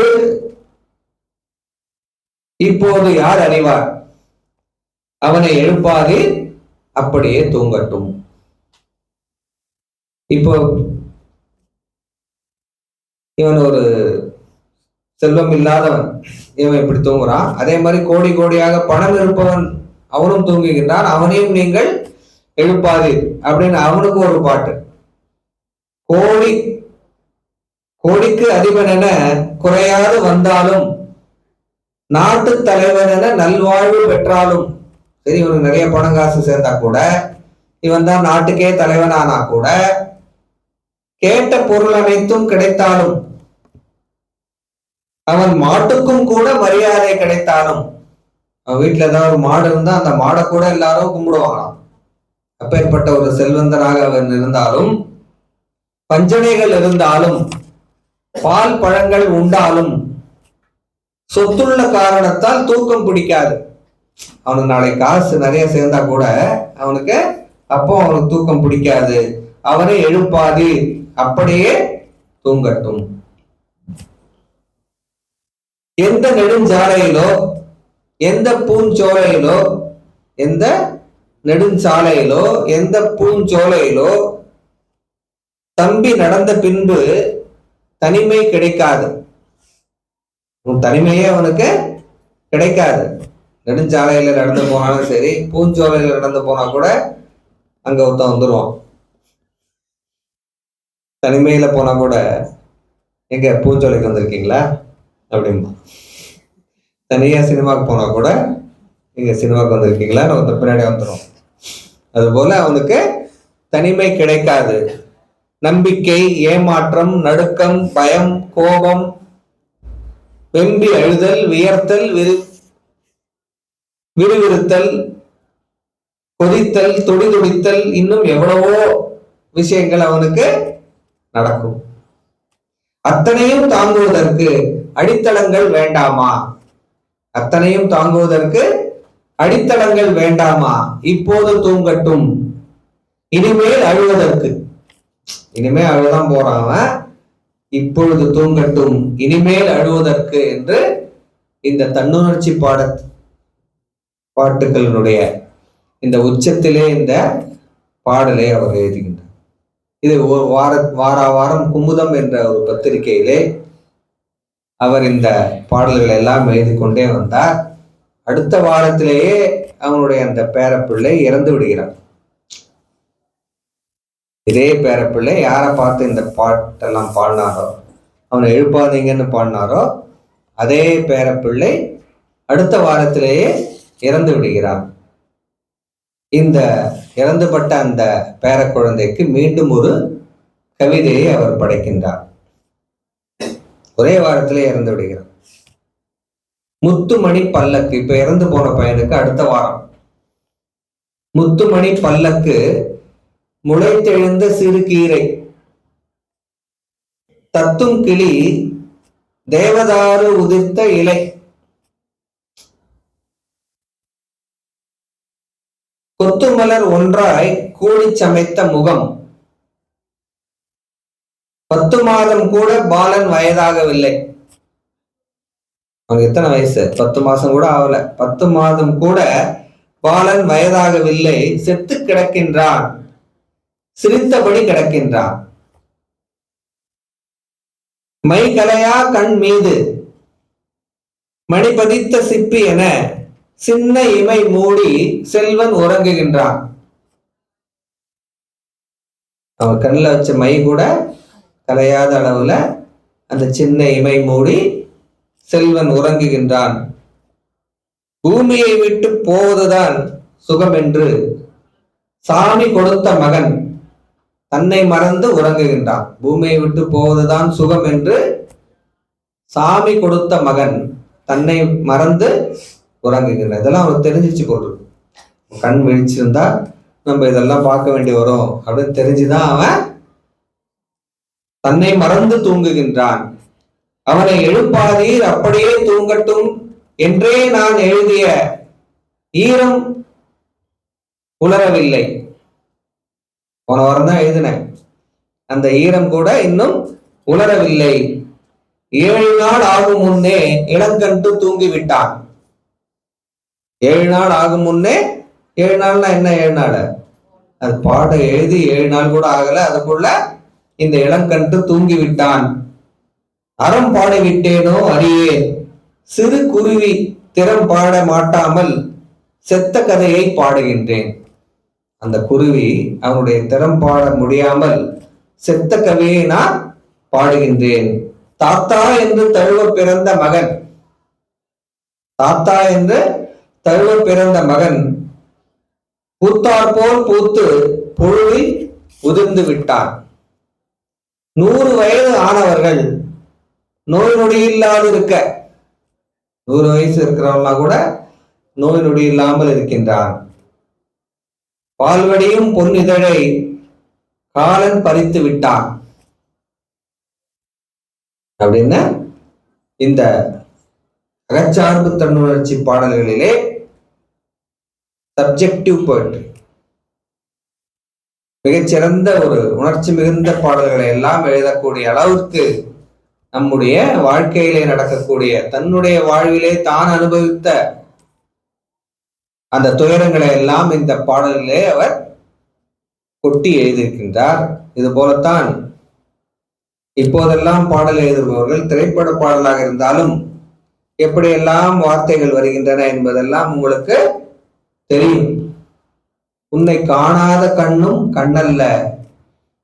இப்போது யார் அறிவார்? அவனை எழுப்பாது, அப்படியே தூங்கட்டும். இப்போ இவன் ஒரு செல்வம் இல்லாதவன், இவன் இப்படி தூங்குறான். அதே மாதிரி கோடி கோடியாக பணம் இருப்பவன் அவனும் தூங்குகின்றான். அவனையும் நீங்கள் எழுப்பாதீர் அப்படின்னு அவனுக்கு ஒரு பாட்டு. கோடிக்கு அதிபன் என குறையாது வந்தாலும், நாட்டு தலைவன் என நல்வாழ்வு பெற்றாலும் சரி, இவனுக்கு நிறைய பணம் காசு சேர்ந்தா கூட, இவன் தான் நாட்டுக்கே தலைவனானா கூட, கேட்ட பொருள் அனைத்தும் கிடைத்தாலும், அவன் மாட்டுக்கும் கூட மரியாதை கிடைத்தாலும், அவன் வீட்டுல ஏதாவது ஒரு மாடு இருந்தா அந்த மாடை கூட எல்லாரும் கும்பிடுவாங்களாம். அப்பேற்பட்ட ஒரு செல்வந்தனாக அவன் இருந்தாலும், பஞ்சனைகள் இருந்தாலும், பால் பழங்கள் உண்டாலும், சொத்துள்ள காரணத்தால் தூக்கம் பிடிக்காது. அவனுக்கு நாளை காசு நிறைய சேர்ந்தா கூட அவனுக்கு தூக்கம் பிடிக்காது. அவனை எழுப்பாது, அப்படியே தூங்கட்டும். எந்த நெடுஞ்சாலையிலோ, எந்த பூஞ்சோலையிலோ, எந்த நெடுஞ்சாலையிலோ, எந்த பூஞ்சோலையிலோ தம்பி நடந்த பின்பு தனிமை கிடைக்காது. தனிமையே அவனுக்கு கிடைக்காது. நெடுஞ்சாலையில நடந்து போனாலும் சரி, பூஞ்சோலையில நடந்து போனா கூட அங்க ஒருத்தன் வந்துருவான். தனிமையில போனா கூட, எங்க பூஞ்சோலைக்கு வந்திருக்கீங்களா அப்படின்பா. தனியா சினிமாவுக்கு போனா கூட, நீங்க சினிமாவுக்கு வந்திருக்கீங்களா ஒருத்தர் பின்னாடி வந்துடும். அதுபோல அவனுக்கு தனிமை கிடைக்காது. நம்பிக்கை, ஏமாற்றம், நடுக்கம், பயம், கோபம், வெம்பி அழுதல், வியர்த்தல், விறுவிறுத்தல், கொதித்தல், துடிதுடித்தல், இன்னும் எவ்வளவோ விஷயங்கள் அவனுக்கு நடக்கும். அத்தனையும் தாங்குவதற்கு அடித்தளங்கள் வேண்டாமா? அத்தனையும் தாங்குவதற்கு அடித்தளங்கள் வேண்டாமா? இப்போது தூங்கட்டும், இனிமேல் அழுவதற்கு. இனிமேல் அழுதான் போறான், இப்பொழுது தூங்கட்டும், இனிமேல் அழுவதற்கு என்று இந்த தன்னுணர்ச்சி பாட்டுகளினுடைய இந்த உச்சத்திலே இந்த பாடலை அவர் எழுதுகின்றார். இது ஒரு வாரம் குமுதம் என்ற ஒரு பத்திரிகையிலே அவர் இந்த பாடல்களை எல்லாம் எழுதி கொண்டே வந்தார். அடுத்த வாரத்திலேயே அவனுடைய அந்த பேரப்பிள்ளை இறந்து விடுகிறார். இதே பேரப்பிள்ளை யாரை பார்த்து இந்த பாட்டெல்லாம் பாடினாரோ, அவனை எழுப்பாதீங்கன்னு பாடினாரோ, அதே பேரப்பிள்ளை அடுத்த வாரத்திலேயே இறந்து விடுகிறார். இந்த இறந்துபட்ட அந்த பேர குழந்தைக்கு மீண்டும் ஒரு கவிதையை அவர் படைக்கின்றார். ஒரே வாரத்திலே இறந்து விடுகிறார். முத்துமணி பல்லக்கு. இப்ப இறந்து போன பையனுக்கு அடுத்த வாரம். முத்துமணி பல்லக்கு, முளைத்தெழுந்த சிறு கீரை, தத்தும் கிளி, தேவதாரு உதிர்த்த இலை, கொத்துமலர் ஒன்றாய் கூடி சமைத்த முகம், 10 மாதம் கூட பாலன் வயதாகவில்லை. அவனுக்கு எத்தனை வயசு? 10 மாசம் கூட ஆகல. 10 மாதம் கூட பாலன் வயதாகவில்லை. செத்து கிடக்கின்றான், சிரித்தபடி கிடக்கின்றான். மை கலையா கண் மீது மணிபதித்த சிப்பி என சின்ன இமை மூடி செல்வன் உறங்குகின்றான். அவன் கண்ணில் வச்ச மை கூட கலையாத அளவுல அந்த சின்ன இமை மூடி செல்வன் உறங்குகின்றான். பூமியை விட்டு போவதுதான் சுகம் என்று சாமி கொடுத்த மகன் தன்னை மறந்து உறங்குகின்றான். பூமியை விட்டு போவதுதான் சுகம் என்று சாமி கொடுத்த மகன் தன்னை மறந்து உறங்குகின்றான். இதெல்லாம் அவன் தெரிஞ்சிச்சு போடுறது. கண் விழிச்சிருந்தா நம்ம இதெல்லாம் பார்க்க வேண்டி வரும் அப்படின்னு தெரிஞ்சுதான் அவன் தன்னை மறந்து தூங்குகின்றான். அவனை எழுப்பாதீர், அப்படியே தூங்கட்டும் என்றே நான் எழுதிய ஈரம் உலரவில்லை. போன வாரம் தான் எழுதினேன். அந்த ஈரம் கூட இன்னும் உலரவில்லை. 7 நாள் ஆகும் முன்னே இளங்கன்று தூங்கிவிட்டான். 7 நாள் ஆகும் முன்னே, 7 நாள்னா என்ன 7 நாள்? அது பாடம் எழுதி 7 நாள் கூட ஆகல, அதுக்குள்ள இந்த இளங்கன்று தூங்கிவிட்டான். அறம் பாடிவிட்டேனோ அறியேன், சிறு குருவி திறம் பாட மாட்டாமல் செத்த கதையை பாடுகின்றேன். அந்த குருவி அவனுடைய திறம் பாட முடியாமல் செத்த கதையை நான் பாடுகின்றேன். தாத்தா என்று தழுவ பிறந்த மகன், தாத்தா என்று தழுவ பிறந்த மகன் பூத்தார் போல் பூத்து புழுவில் உதிர்ந்து விட்டான். 100 வயது ஆனவர்கள் நோய் நொடி இல்லாது இருக்க, 100 வயசு இருக்கிறவங்களா கூட நோய் நொடி இல்லாமல் இருக்கின்றான். பால்வடியும் பொன்னிதழை காலன் பறித்து விட்டான். அப்படின்னு இந்த அகச்சார்பு தன்னுணர்ச்சி பாடல்களிலே சப்ஜெக்டிவ் போயிட்டு மிகச்சிறந்த ஒரு உணர்ச்சி மிகுந்த பாடல்களை எல்லாம் எழுதக்கூடிய அளவுக்கு நம்முடைய வாழ்க்கையிலே நடக்கக்கூடிய, தன்னுடைய வாழ்விலே தான் அனுபவித்த அந்த துயரங்களை எல்லாம் இந்த பாடலிலே அவர் கொட்டி எழுதியிருக்கின்றார். இது போலத்தான் இப்போதெல்லாம் பாடல் எழுதுபவர்கள் திரைப்பட பாடலாக இருந்தாலும் எப்படியெல்லாம் வார்த்தைகள் வருகின்றன என்பதெல்லாம் உங்களுக்கு தெரியும். உன்னை காணாத கண்ணும் கண்ணல்ல,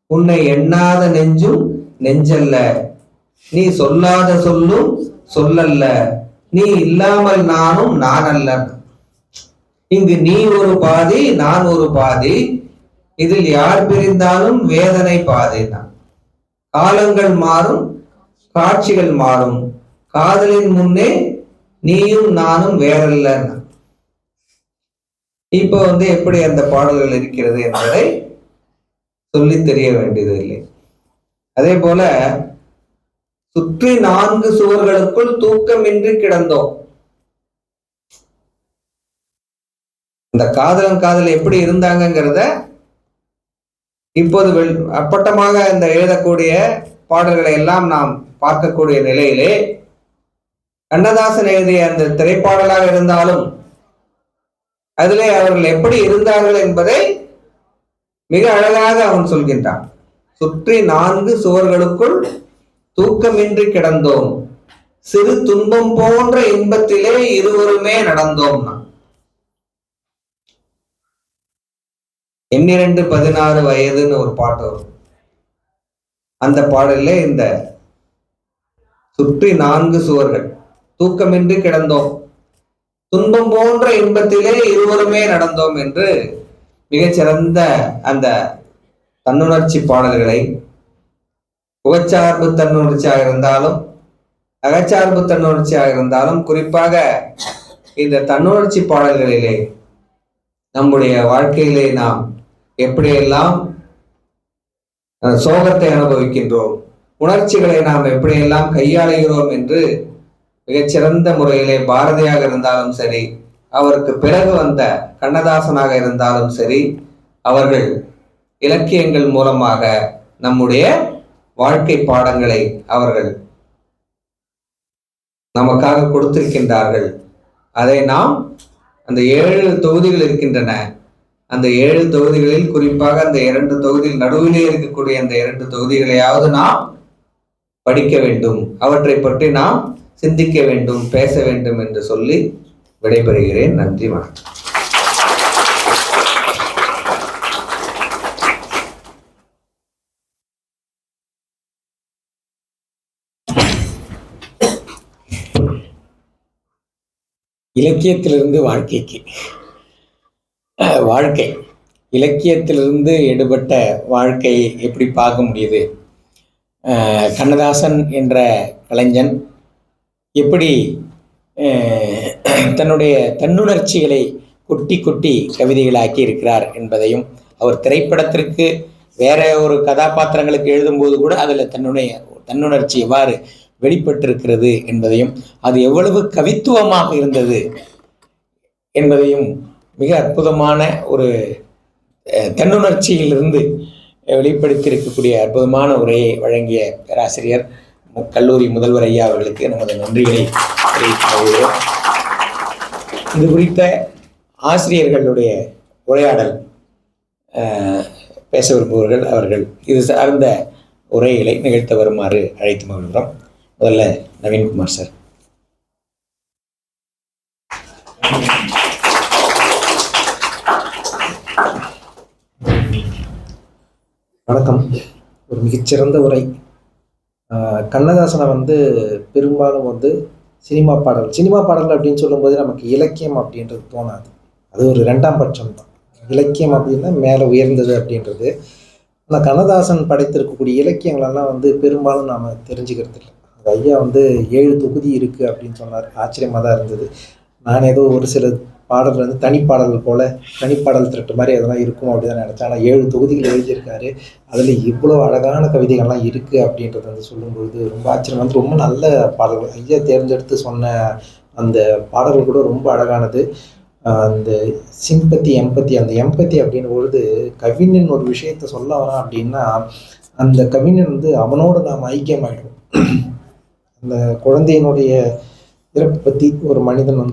உன்னை எண்ணாத நெஞ்சும் நெஞ்சல்ல, நீ சொல்லாத சொல்லும் சொல்லல்ல, நீ இல்லாமல் நானும் நான் அல்ல. இங்கு நீ ஒரு பாதி நான் ஒரு பாதி, இதில் யார் பிரிந்தாலும் வேதனை பாதிதான். காலங்கள் மாறும் காட்சிகள் மாறும், காதலின் முன்னே நீயும் நானும் வேறல்ல. இப்போ எப்படி அந்த பாடல்கள் இருக்கிறது என்பதை சொல்லி தெரிய வேண்டியது இல்லை. அதே போல சுற்றி 4 சுவர்களுக்குள் தூக்கமின்றி கிடந்தோம். இந்த காதலன் காதல் எப்படி இருந்தாங்கிறத இப்போது அப்பட்டமாக இந்த எழுதக்கூடிய பாடல்களை எல்லாம் நாம் பார்க்கக்கூடிய நிலையிலே கண்ணதாசன் எழுதிய அந்த திரைப்பாடலாக இருந்தாலும் அதிலே அவர்கள் எப்படி இருந்தார்கள் என்பதை மிக அழகாக அவன் சொல்கின்றான். சுற்றி 4 சுவர்களுக்குள் தூக்கமின்றி கிடந்தோம், சிறு துன்பம் போன்ற இன்பத்திலே இருவருமே நடந்தோம். 16 வயதுன்னு ஒரு பாட்டு வரும். அந்த பாடல்ல இந்த சுற்றி 4 சுவர்கள் தூக்கமின்றி கிடந்தோம், துன்பம் போன்ற இன்பத்திலே இருவருமே நடந்தோம் என்று மிகச்சிறந்த அந்த தன்னுணர்ச்சி பாடல்களை, புகச்சார்பு தன்னுணர்ச்சியாக இருந்தாலும் அகச்சார்பு தன்னுணர்ச்சியாக இருந்தாலும் குறிப்பாக இந்த தன்னுணர்ச்சி பாடல்களிலே நம்முடைய வாழ்க்கையிலே நாம் எப்படியெல்லாம் சோகத்தை அனுபவிக்கின்றோம், உணர்ச்சிகளை நாம் எப்படியெல்லாம் கையாளுகிறோம் என்று மிகச்சிறந்த முறையிலே பாரதியாக இருந்தாலும் சரி, அவருக்கு பிறகு வந்த கண்ணதாசனாக இருந்தாலும் சரி, அவர்கள் இலக்கியங்கள் மூலமாக நம்முடைய வாழ்க்கை பாடங்களை அவர்கள் நமக்காக கொடுத்திருக்கின்றார்கள். அதை நாம் அந்த 7 தொகுதிகள் இருக்கின்றன. அந்த 7 தொகுதிகளில் குறிப்பாக அந்த 2 தொகுதியில் நடுவிலே இருக்கக்கூடிய அந்த 2 தொகுதிகளையாவது நாம் படிக்க வேண்டும், அவற்றை பற்றி நாம் சிந்திக்க வேண்டும், பேச வேண்டும் என்று சொல்லி விடைபெறுகிறேன். நன்றி, வணக்கம். இலக்கியத்திலிருந்து வாழ்க்கைக்கு, வாழ்க்கை இலக்கியத்திலிருந்து எடுபட்ட வாழ்க்கை எப்படி பார்க்க முடியுது? கண்ணதாசன் என்ற கலைஞன் எப்படி தன்னுடைய தன்னுணர்ச்சிகளை கொட்டி கொட்டி கவிதைகளாக்கி இருக்கிறார் என்பதையும், அவர் திரைப்படத்திற்கு வேற ஒரு கதாபாத்திரங்களுக்கு எழுதும்போது கூட அதில் தன்னுணர்ச்சி எவ்வாறு வெளிப்பட்டிருக்கிறது என்பதையும், அது எவ்வளவு கவித்துவமாக இருந்தது என்பதையும் மிக அற்புதமான ஒரு தன்னுணர்ச்சியிலிருந்து வெளிப்படுத்தி இருக்கக்கூடிய அற்புதமான உரையை வழங்கிய பேராசிரியர் கல்லூரி முதல்வர் ஐயா அவர்களுக்கு நமது நன்றிகளை தெரிவித்துக் கொள்கிறோம். இது குறித்த ஆசிரியர்களுடைய உரையாடல் பேச விரும்புபவர்கள் அவர்கள் இது சார்ந்த உரைகளை நிகழ்த்த வருமாறு அழைத்து மகிழ்கிறோம். முதல்ல நவீன்குமார் சார். வணக்கம். ஒரு மிகச்சிறந்த உரை. கண்ணதாசனை பெரும்பாலும் சினிமா பாடல் அப்படின்னு சொல்லும்போது நமக்கு இலக்கியம் அப்படின்றது தோணாது. அது ஒரு ரெண்டாம் பட்சம் தான். இலக்கியம் அப்படின்னா மேலே உயர்ந்தது அப்படின்றது. ஆனால் கண்ணதாசன் படைத்திருக்கக்கூடிய இலக்கியங்களெல்லாம் பெரும்பாலும் நாம் தெரிஞ்சுக்கிறது இல்லை. அது ஐயா 7 தொகுதி இருக்குது அப்படின்னு சொன்னார். ஆச்சரியமாக தான் இருந்தது. நான் ஏதோ ஒரு சில பாடல் தனிப்பாடல்கள் போல் தனிப்பாடல் திரட்டு மாதிரி அதெல்லாம் இருக்கும் அப்படி தான் நினச்சேன். ஆனால் 7 தொகுதிகள் எழுதியிருக்காரு. அதில் இவ்வளோ அழகான கவிதைகள்லாம் இருக்குது அப்படின்றத சொல்லும்பொழுது ரொம்ப ஆச்சரியம். ரொம்ப நல்ல பாடல்கள் ஐயா தேர்ந்தெடுத்து சொன்ன அந்த பாடல்கள் கூட ரொம்ப அழகானது. அந்த சிம்பத்தி எம்பத்தி, அந்த எம்பத்தி அப்படின்னும் பொழுது கவிஞன் ஒரு விஷயத்த சொல்ல வரான் அப்படின்னா அந்த கவிஞன் அவனோடு நாம் ஐக்கியமாயிடுவோம். அந்த குழந்தையினுடைய இறப்பு பற்றி ஒரு மனிதன்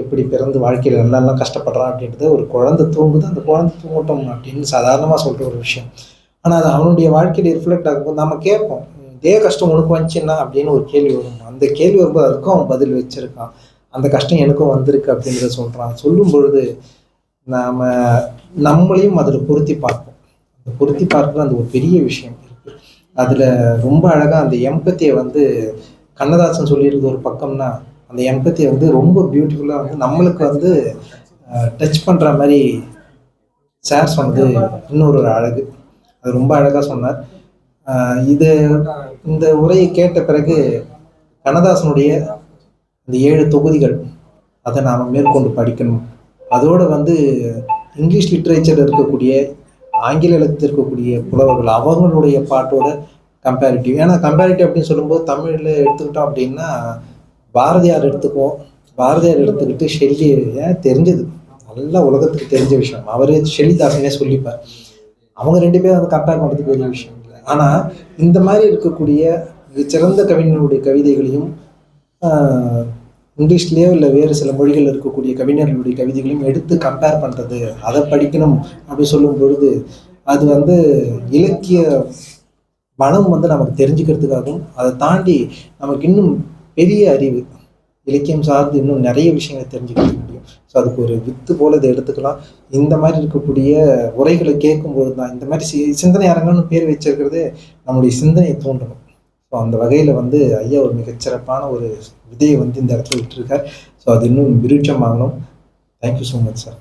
எப்படி பிறந்து வாழ்க்கையில் என்னெல்லாம் கஷ்டப்படுறான் அப்படின்றத ஒரு குழந்தை தூங்குது, அந்த குழந்தை தூங்கட்டும் அப்படின்னு சாதாரணமாக சொல்கிற ஒரு விஷயம். ஆனால் அது அவனுடைய வாழ்க்கையில் ரிஃப்ளெக்ட் ஆகும்போது நம்ம கேட்போம், இதே கஷ்டம் உனக்கு வந்துச்சுன்னா அப்படின்னு ஒரு கேள்வி வரும். அந்த கேள்வி வரும்போது அதுக்கும் அவன் பதில் வச்சிருக்கான். அந்த கஷ்டம் எனக்கும் வந்திருக்கு அப்படின்றத சொல்கிறான். சொல்லும் பொழுது நாம் நம்மளையும் அதில் பொருத்தி பார்ப்போம். அந்த பொருத்தி பார்க்குற அந்த ஒரு பெரிய விஷயம் இருக்குது. அதில் ரொம்ப அழகாக அந்த எம்பத்தியை கண்ணதாசன் சொல்லியிருந்த ஒரு பக்கம்னா அந்த எம்பத்தியை ரொம்ப பியூட்டிஃபுல்லாக நம்மளுக்கு டச் பண்ணுற மாதிரி சார் சொன்னது இன்னொரு அழகு. அது ரொம்ப அழகாக சொன்னார். இந்த உரையை கேட்ட பிறகு கண்ணதாசனுடைய இந்த 7 தொகுதிகள் அதை நாம் மேற்கொண்டு படிக்கணும். அதோடு இங்கிலீஷ் லிட்ரேச்சர் இருக்கக்கூடிய ஆங்கில எழுத்து இருக்கக்கூடிய புலவர்கள் அவங்களுடைய பாட்டோட கம்பேரிட்டிவ். ஏன்னா கம்பேரிட்டிவ் அப்படின்னு சொல்லும்போது தமிழில் எடுத்துக்கிட்டோம் அப்படின்னா பாரதியார் எடுத்துக்குவோம். பாரதியார் எடுத்துக்கிட்டு ஷெல்லி தெரிஞ்சது நல்லா உலகத்துக்கு தெரிஞ்ச விஷயம். அவரே ஷெல்லிதாசனே சொல்லிப்பார். அவங்க 2 பேரும் கம்பேர் பண்ணுறதுக்கு பெரிய விஷயம் இல்லை. ஆனால் இந்த மாதிரி இருக்கக்கூடிய சிறந்த கவிஞர்களுடைய கவிதைகளையும் இங்கிலீஷ்லேயோ இல்லை வேறு சில மொழிகள் இருக்கக்கூடிய கவிஞர்களுடைய கவிதைகளையும் எடுத்து கம்பேர் பண்ணுறது, அதை படிக்கணும் அப்படின்னு சொல்லும் பொழுது அது இலக்கிய மனம் நமக்கு தெரிஞ்சுக்கிறதுக்காகவும் அதை தாண்டி நமக்கு இன்னும் பெரிய அறிவு இலக்கியம் சார்ந்து இன்னும் நிறைய விஷயங்களை தெரிஞ்சுக்க முடியும். ஸோ அதுக்கு ஒரு வித்து போல இதை எடுத்துக்கலாம். இந்த மாதிரி இருக்கக்கூடிய உரைகளை கேட்கும்பொழுது தான் இந்த மாதிரி சிந்தனை அரங்கன்னு பேர் வச்சிருக்கிறதே நம்முடைய சிந்தனையை தூண்டணும். ஸோ அந்த வகையில் ஐயா ஒரு மிகச்சிறப்பான ஒரு விதையை இந்த இடத்துல விட்டுருக்கார். ஸோ அது இன்னும் விருட்சமாகணும். Thank you so much sir.